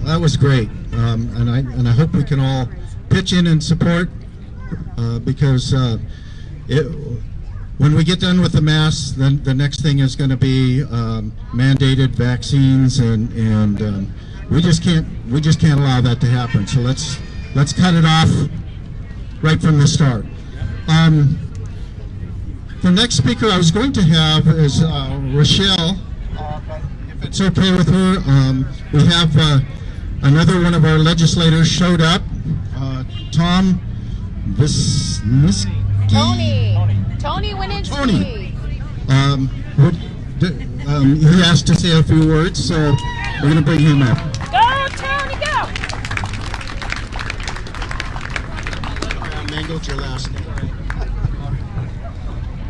that was great, and I hope we can all pitch in and support because when we get done with the masks, then the next thing is going to be mandated vaccines, and we just can't allow that to happen. So let's cut it off right from the start. The next speaker I was going to have is Rochelle. If it's okay with her, we have another one of our legislators showed up, Tom Wisniewski. Tony Wisniewski. Tony. He asked to say a few words, so we're going to bring him up. Go, Tony, go! I mangled your last name.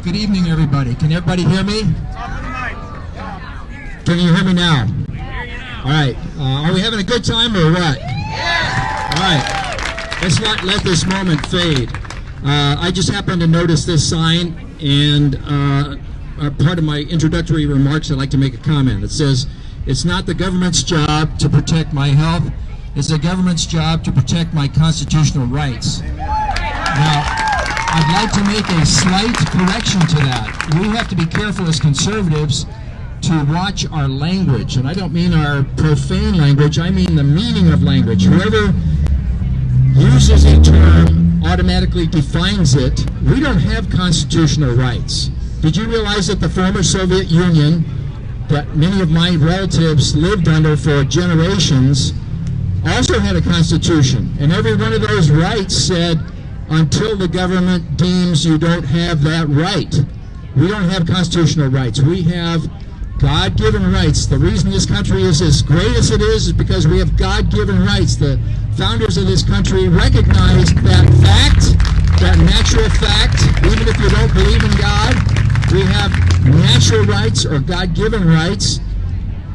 Good evening, everybody. Can everybody hear me? Can you hear me now? All right. Are we having a good time or what? All right. Let's not let this moment fade. I just happened to notice this sign, and part of my introductory remarks, I'd like to make a comment. It says, "It's not the government's job to protect my health. It's the government's job to protect my constitutional rights." Now, I'd like to make a slight correction to that. We have to be careful as conservatives to watch our language, and I don't mean our profane language, I mean the meaning of language. Whoever uses a term automatically defines it. We don't have constitutional rights. Did you realize that the former Soviet Union, that many of my relatives lived under for generations, also had a constitution, and every one of those rights said, until the government deems you don't have that right. We don't have constitutional rights. We have God-given rights. The reason this country is as great as it is because we have God-given rights. The founders of this country recognized that fact, that natural fact, even if you don't believe in God, we have natural rights or God-given rights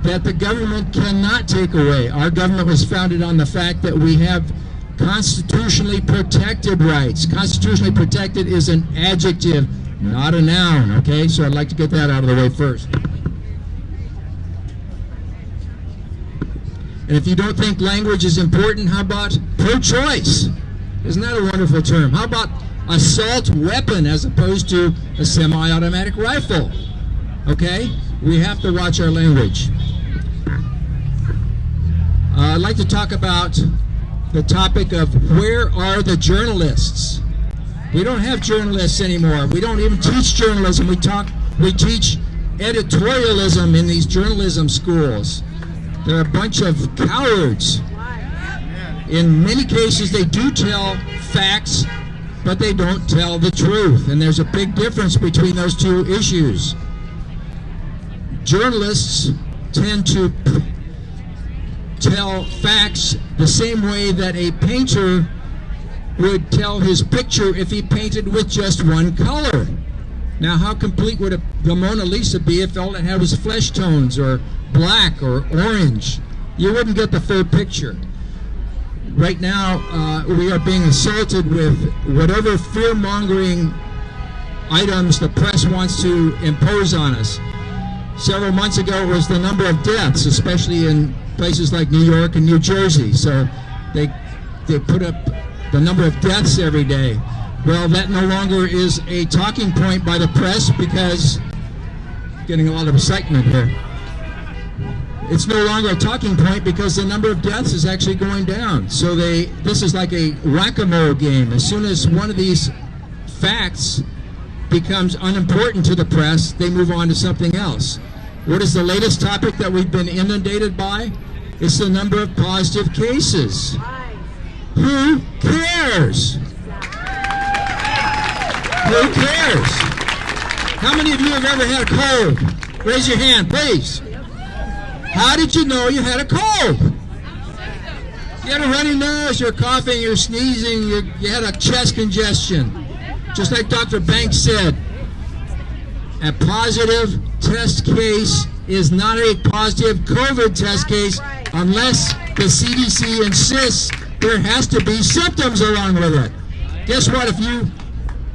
that the government cannot take away. Our government was founded on the fact that we have constitutionally protected rights. Constitutionally protected is an adjective, not a noun, okay? So I'd like to get that out of the way first. And if you don't think language is important, how about pro-choice? Isn't that a wonderful term? How about assault weapon as opposed to a semi-automatic rifle? Okay? We have to watch our language. I'd like to talk about the topic of where are the journalists? We don't have journalists anymore. We don't even teach journalism. We teach editorialism in these journalism schools. They're a bunch of cowards. In many cases, they do tell facts, but they don't tell the truth. And there's a big difference between those two issues. Journalists tend to tell facts the same way that a painter would tell his picture if he painted with just one color. Now, how complete would the Mona Lisa be if all it had was flesh tones or black or orange? You wouldn't get the full picture. Right now, we are being assaulted with whatever fear-mongering items the press wants to impose on us. Several months ago, it was the number of deaths, especially in places like New York and New Jersey. So they put up the number of deaths every day. Well, that no longer is a talking point by the press because, getting a lot of excitement here, it's no longer a talking point because the number of deaths is actually going down. So this is like a whack-a-mole game. As soon as one of these facts becomes unimportant to the press, they move on to something else. What is the latest topic that we've been inundated by? It's the number of positive cases. Who cares? Who cares? How many of you have ever had a cold? Raise your hand, please. How did you know you had a cold? You had a runny nose, you're coughing, you're sneezing, you had a chest congestion. Just like Dr. Banks said, a positive test case is not a positive COVID test case unless the CDC insists there has to be symptoms along with it. Guess what? If you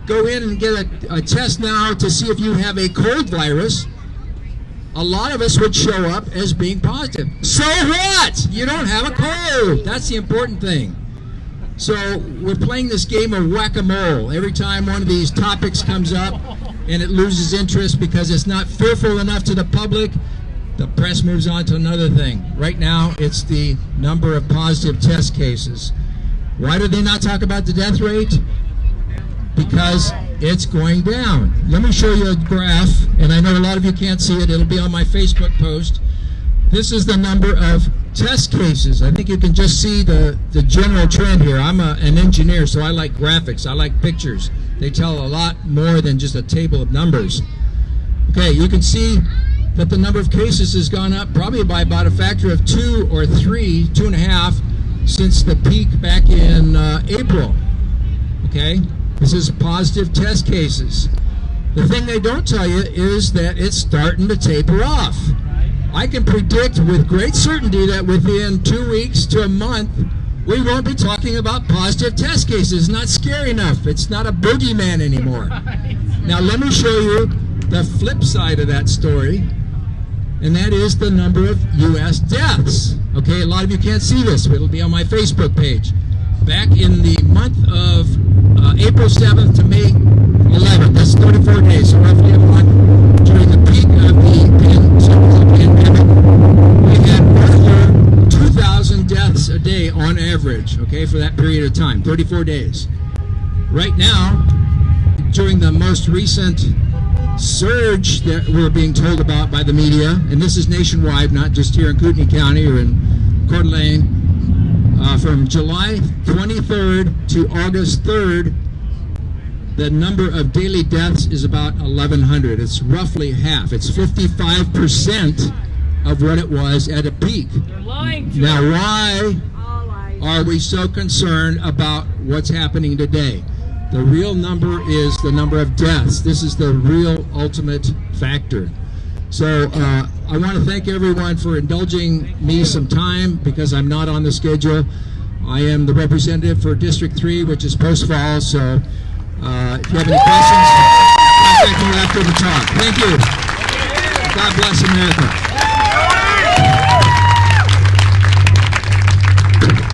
go in and get a test now to see if you have a cold virus, a lot of us would show up as being positive. So what? You don't have a cold. That's the important thing. So we're playing this game of whack-a-mole. Every time one of these topics comes up and it loses interest because it's not fearful enough to the public, the press moves on to another thing. Right now, it's the number of positive test cases. Why do they not talk about the death rate? Because it's going down. Let me show you a graph, and I know a lot of you can't see it. It'll be on my Facebook post. This is the number of test cases. I think you can just see the general trend here. I'm an engineer, so I like graphics. I like pictures. They tell a lot more than just a table of numbers. Okay, you can see that the number of cases has gone up probably by about a factor of 2 or 3, 2.5, since the peak back in April. Okay, this is positive test cases. The thing they don't tell you is that it's starting to taper off. I can predict with great certainty that within 2 weeks to a month, we won't be talking about positive test cases. It's not scary enough. It's not a boogeyman anymore. Now let me show you the flip side of that story, and that is the number of U.S. deaths. Okay, a lot of you can't see this, but it'll be on my Facebook page. Back in the month of April 7th to May 11th, that's 34 days, so roughly a month, during the peak of the pandemic, we had over 2,000 deaths a day on average, okay, for that period of time, 34 days. Right now, during the most recent surge that we're being told about by the media, and this is nationwide, not just here in Kootenai County or in Coeur d'Alene, from July 23rd to August 3rd, the number of daily deaths is about 1,100. It's roughly half. It's 55% of what it was at a peak. They're lying to Now, us. why are we so concerned about what's happening today? The real number is the number of deaths. This is the real ultimate factor. So I want to thank everyone for indulging me some time because I'm not on the schedule. I am the representative for District 3, which is Post Falls. So if you have any questions, contact me after the talk. Thank you. God bless America.